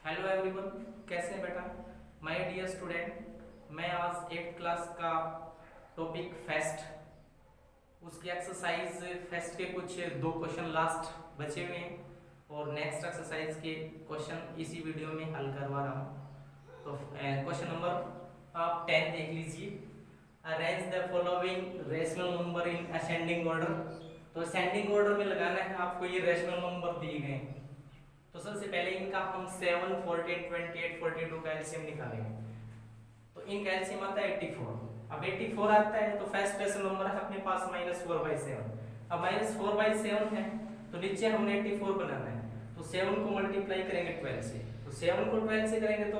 Hello everyone, कैसे हैं बेटा। माय डियर स्टूडेंट, मैं आज 8th क्लास का टॉपिक फेस्ट, उसकी एक्सरसाइज फेस्ट के कुछ दो क्वेश्चन लास्ट बचे हुए हैं और नेक्स्ट एक्सरसाइज के क्वेश्चन इसी वीडियो में हल करवा रहा हूँ। तो क्वेश्चन नंबर आप 10 देख लीजिए। Arrange the following rational number in ascending order. तो असेंडिंग ऑर्डर में लगाना है आपको, ये रेशनल नंबर दिए गए हैं। तो सबसे पहले इनका हम 7, 14, 28, 42 का एलसीएम निकालेंगे। तो इनका एलसीएम आता है 84। अब 84 आता है तो फर्स्ट रेशनल नंबर है अपने पास -4/7। अब -4/7 है तो नीचे हमने 84 बनाना है। तो 7 को मल्टीप्लाई करेंगे 12 से। तो 7 को 12 से करेंगे तो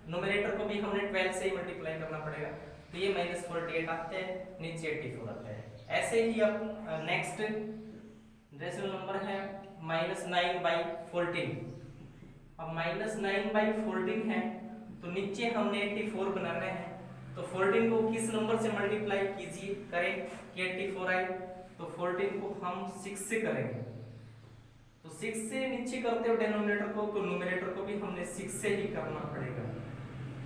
न्यूमरेटर को भी हमने 12 से ही मल्टीप्लाई करना पड़ेगा। तो ये -48 आता है, नीचे 84 आता है। ऐसे ही अब नेक्स्ट रेशनल नंबर है -9/14। अब -9/14 है तो नीचे हमने 84 बनाना है। तो 14 को किस नंबर से मल्टीप्लाई कीजिए करें कि 84 आए। तो 14 को हम 6 से करेंगे। तो 6 से नीचे करते हो डिनोमिनेटर को, तो न्यूमरेटर को भी हमने 6 से ही करना पड़ेगा।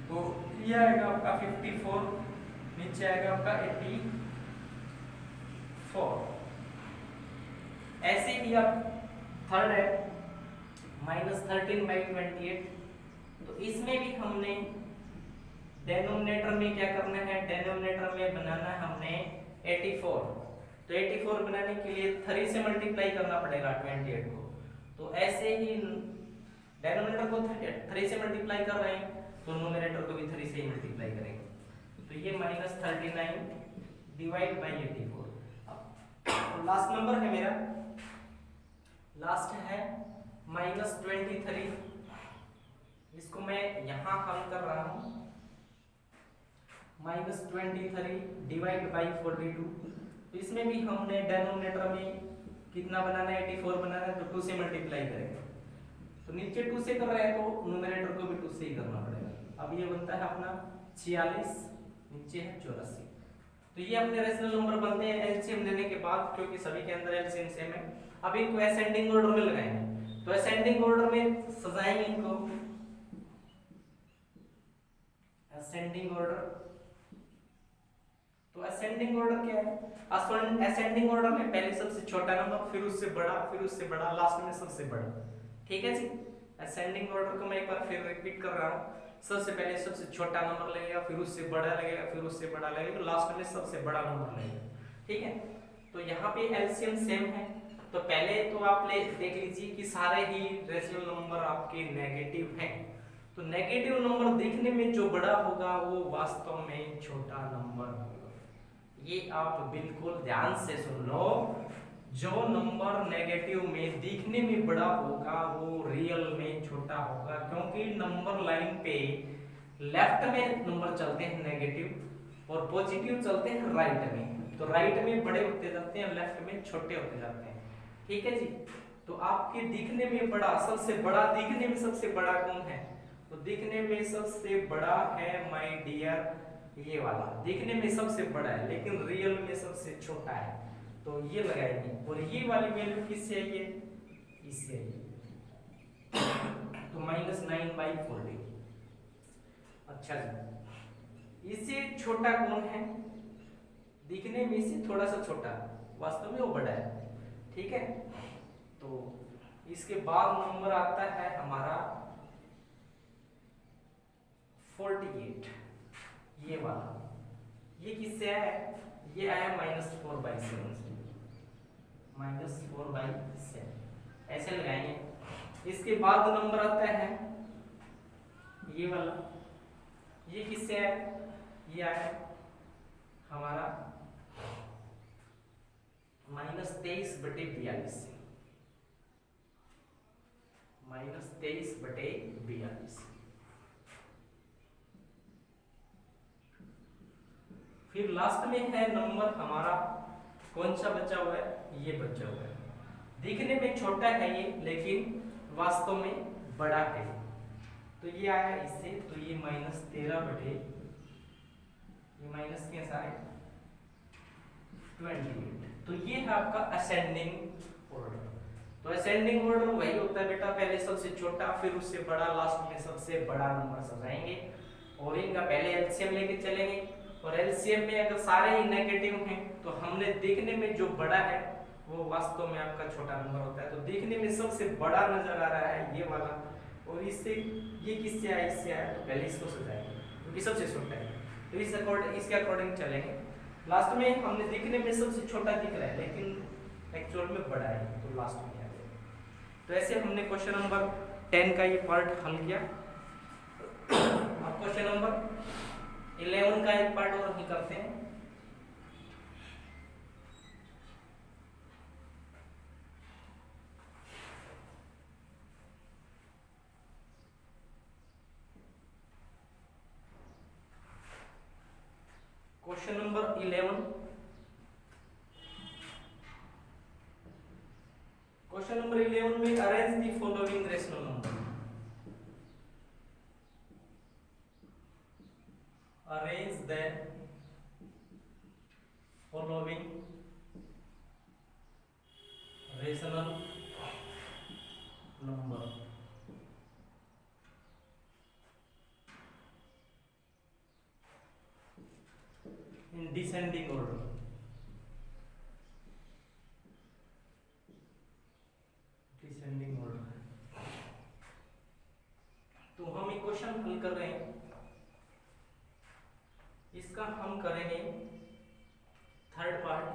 तो ये आएगा आपका 54, नीचे आएगा आपका 84। ऐसे ही अब थर्ड है -13/28। तो इसमें भी हमने डेनोमिनेटर में क्या करना है, डेनोमिनेटर में बनाना है हमने 84। तो 84 बनाने के लिए 3 से मल्टीप्लाई करना पड़ेगा 28 को। तो ऐसे ही डेनोमिनेटर को 3 से मल्टीप्लाई कर रहे हैं तो न्यूमरेटर को भी 3 से ही मल्टीप्लाई करेंगे। तो ये -39 डिवाइड बाई 84। अब लास्ट नंबर है मेरा, लास्ट है -23। इसको मैं यहां हल कर रहा हूं। -23 डिवाइड बाई 42। तो इसमें भी हमने डेनोमिनेटर में कितना बनाना है, 84 बनाना है। तो 2 से मल्टीप्लाई करेंगे। तो नीचे 2 से कर रहे हैं तो न्यूमरेटर को भी 2 से ही करना पड़ेगा। अब ये बनता है अपना 46, नीचे है 84। तो ये अपने रेशनल नंबर बनते हैं एलसीएम लेने के बाद, क्योंकि सभी के अंदर एलसीएम सेम है। अब इनको असेंडिंग ऑर्डर में लगाएंगे। तो असेंडिंग ऑर्डर में सजाएंगे इनको, असेंडिंग ऑर्डर। तो असेंडिंग ऑर्डर क्या है, असेंडिंग ऑर्डर में पहले सबसे छोटा नंबर, फिर उससे बड़ा, फिर उससे बड़ा, लास्ट में सबसे बड़ा। ठीक है जी। असेंडिंग ऑर्डर को मैं एक बार फिर रिपीट कर रहा हूँ। सबसे पहले सबसे छोटा नंबर लगेगा, फिर उससे बड़ा लगेगा, फिर उससे बड़ा लगेगा, लास्ट में सबसे बड़ा नंबर लगेगा। ठीक है। तो यहाँ पे एलसीएम सेम है। तो पहले तो आप देख लीजिए कि सारे ही रेशनल नंबर आपके नेगेटिव हैं। तो नेगेटिव नंबर दिखने में जो बड़ा होगा वो वास्तव में छोटा नंबर होगा। ये आप बिल्कुल ध्यान से सुन लो। जो नंबर नेगेटिव में दिखने में बड़ा होगा वो रियल में छोटा होगा, क्योंकि नंबर लाइन पे लेफ्ट में नंबर चलते हैं नेगेटिव और पॉजिटिव चलते हैं राइट में। तो राइट में बड़े होते जाते हैं, लेफ्ट में छोटे होते जाते हैं। ठीक है जी। तो आपके दिखने में बड़ा, सबसे बड़ा, दिखने में सबसे बड़ा कौन है, तो दिखने में सबसे बड़ा है माय डियर ये वाला, दिखने में सबसे बड़ा है लेकिन रियल में सबसे छोटा है। तो ये लगाएंगे और ये वाली वैल्यू किससे आई है, इससे आई है। तो -9/14। अच्छा जी, इससे छोटा कौन है, दिखने में इससे थोड़ा सा छोटा, वास्तव में वो बड़ा है। ठीक है। तो इसके बाद नंबर आता है हमारा 48, ये वाला। ये किससे आया है, ये आया -4/7 से, -4/7 ऐसे लगाएंगे। इसके बाद नंबर आता है ये वाला, ये किससे आया, ये आया हमारा -23/42 से, -23/42। फिर लास्ट में है नंबर हमारा कौन सा बचा हुआ है, ये बचा हुआ है। दिखने में छोटा है ये लेकिन वास्तव में बड़ा है। तो ये आया इससे, तो ये -13/, ये माइनस कैसा है 28। तो ये है आपका असेंडिंग ऑर्डर। तो असेंडिंग ऑर्डर वही होता है बेटा, पहले सबसे छोटा फिर उससे बड़ा, लास्ट में सबसे बड़ा नंबर सजाएंगे और इनका पहले एलसीएम लेके चलेंगे। और एलसीएम में अगर सारे ही नेगेटिव हैं तो हमने देखने में जो बड़ा है वो वास्तव में आपका छोटा नंबर होता है। तो देखने में सबसे बड़ा नजर आ रहा है ये वाला, और इससे ये किससे आया, इससे आया, तो पहले इसको सजाएंगे क्योंकि सबसे छोटा है। तो इसके अकॉर्डिंग चलेंगे। लास्ट में हमने देखने में सबसे छोटा दिख रहा है लेकिन एक्चुअल में बड़ा है, तो लास्ट में आ गया। तो ऐसे हमने क्वेश्चन नंबर 10 का ये पार्ट हल किया। अब क्वेश्चन नंबर 11 का एक पार्ट और हल करते हैं। क्वेश्चन नंबर 11, क्वेश्चन नंबर 11 में arrange the following rational number, arrange the following rational number in descending order। Descending order. तो हम एक क्वेश्चन हल कर रहे हैं, इसका हम करेंगे थर्ड पार्ट।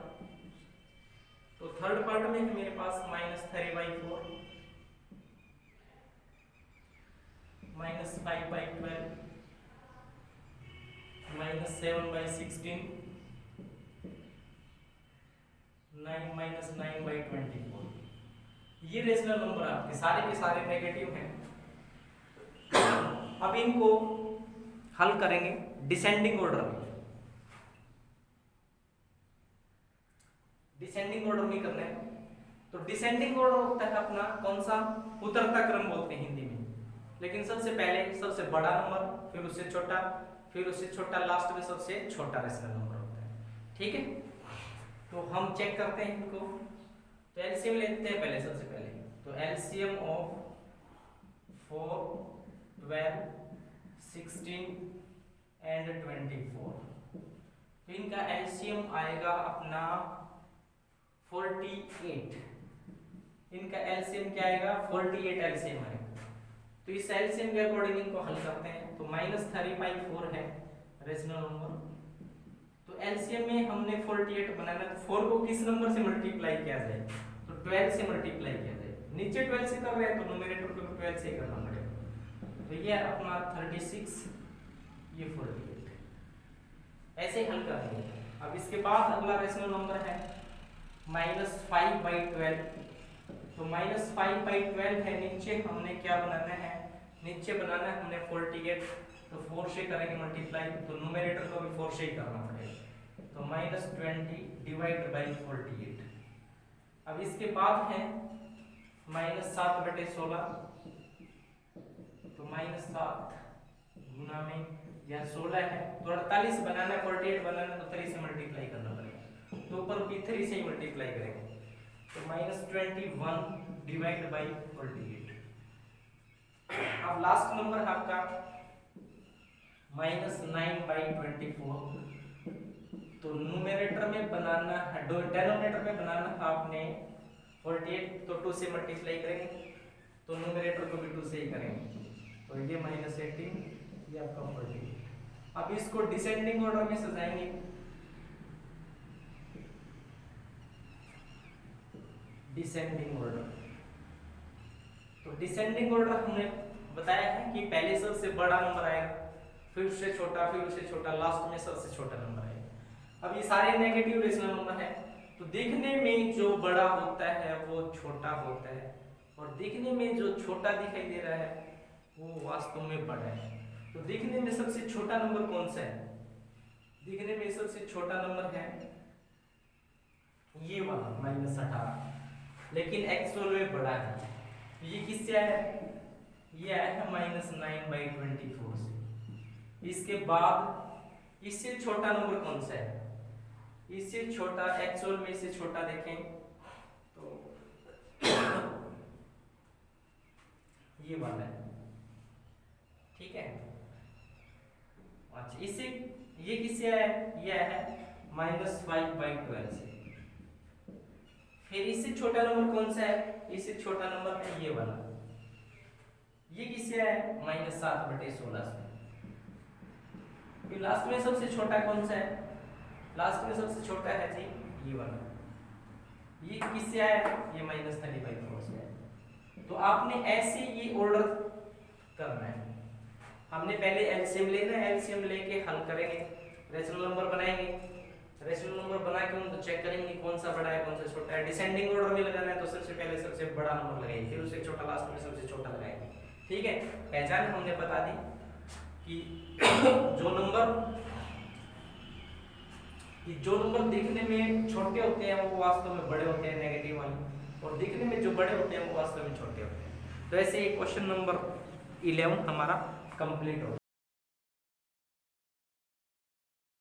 तो थर्ड पार्ट में मेरे पास -3/4 -5/12 -7/16 9 -9/24 ये रेशनल नंबर आपके सारे के सारे नेगेटिव हैं। अब इनको हल करेंगे डिसेंडिंग ऑर्डर में। डिसेंडिंग ऑर्डर में करना है, तो डिसेंडिंग ऑर्डर होता है अपना कौन सा, उतरता क्रम बोलते हैं हिंदी में। लेकिन सबसे पहले सबसे बड़ा नंबर, फिर उससे छोटा, फिर उससे छोटा, लास्ट में सबसे छोटा रेशनल नंबर होता है। ठीक है, तो हम चेक करते हैं इनको। तो एलसीएम लेते हैं पहले, सबसे पहले तो एलसीएम ऑफ 4, 12, 16 एंड 24। तो इनका एलसीएम आएगा अपना 48। इनका एलसीएम क्या आएगा, 48 एलसीएम आएगा। तो इस एलसीएम के अकॉर्डिंग इनको हल करते हैं। तो -3/4 है रेशनल नंबर। तो एलसीएम में हमने 48 बनाना है, तो 4 को किस नंबर से मल्टीप्लाई किया जाए, तो 12 से मल्टीप्लाई किया जाए। नीचे 12 से कर रहे हैं तो न्यूमरेटर को 12 से करना पड़ेगा। तो ये अपना 36, ये 48, ऐसे हल करेंगे। अब इसके बाद अगला रेशनल नंबर है -5/12। तो -5/12 है, नीचे हमने क्या बनाना है, नीचे बनाना है हमने 48, तो 4 से करेंगे मल्टीप्लाई, तो न्यूमरेटर को भी 4 से ही करना पड़ेगा। तो -20 डिवाइड बाई 48। अब इसके बाद है -7/16। तो -7 गुना में या 16 है, तो 48 बनाना है, 48 बनाना है, तो 3 से मल्टीप्लाई करना पड़ेगा। तो ऊपर भी 3 से ही मल्टीप्लाई करेंगे। तो -21 डिवाइड बाई 48। अब लास्ट नंबर है आपका -9/24। तो न्यूमरेटर में बनाना है, डिनोमिनेटर में बनाना है आपने 48, तो 2 से मल्टीप्लाई करेंगे, तो न्यूमरेटर को भी 2 से ही करेंगे। तो ये -18, ये आपका 48। अब इसको डिसेंडिंग ऑर्डर में सजाएंगे। डिसेंडिंग ऑर्डर, तो डिसेंडिंग ऑर्डर हमने बताया है कि पहले सबसे बड़ा नंबर आएगा, फिर उससे छोटा, फिर उससे छोटा, लास्ट में सबसे छोटा नंबर आएगा। अब ये सारे नेगेटिव रेशनल नंबर है, तो देखने में जो बड़ा होता है वो छोटा होता है, और देखने में जो छोटा दिखाई दे रहा है वो वास्तव में बड़ा है। तो देखने में सबसे छोटा नंबर कौन सा है, देखने में सबसे छोटा नंबर है ये वाला -18, लेकिन एक्चुअल में बड़ा है। ये किससे आया है, ये आया है -9/24 से। इसके बाद इससे छोटा नंबर कौन सा है, इससे छोटा, एक्चुअल में इससे छोटा देखें तो ये वाला है, ठीक है। अच्छा इससे ये किससे है, ये है -5/12 से। फिर इससे छोटा नंबर कौन सा है, इससे छोटा नंबर है ये वाला, ये किससे है -7/16 से। फिर लास्ट में सबसे छोटा कौन सा है, लास्ट में सबसे छोटा है जी ये वाला, ये किससे है, ये -35/4 से है। तो आपने ऐसे ये ऑर्डर करना है। हमने पहले एलसीएम लेना है, एलसीएम लेके हल करेंगे, रेशनल नंबर बनाएंगे, रेशनल नंबर बना के हम तो चेक करेंगे कौन सा बड़ा है कौन सा छोटा है। डिसेंडिंग ऑर्डर में लगाना है तो सबसे पहले सबसे बड़ा नंबर लगाएंगे, फिर उससे छोटा, लास्ट में सबसे छोटा लगाएंगे, ठीक है। पहचान हमने बता दी कि जो नंबर दिखने में छोटे होते हैं वो वास्तव में बड़े होते हैं, नेगेटिव वाले, और दिखने में जो बड़े होते हैं वो वास्तव में छोटे होते हैं। तो ऐसे क्वेश्चन नंबर 11 हमारा कंप्लीट हो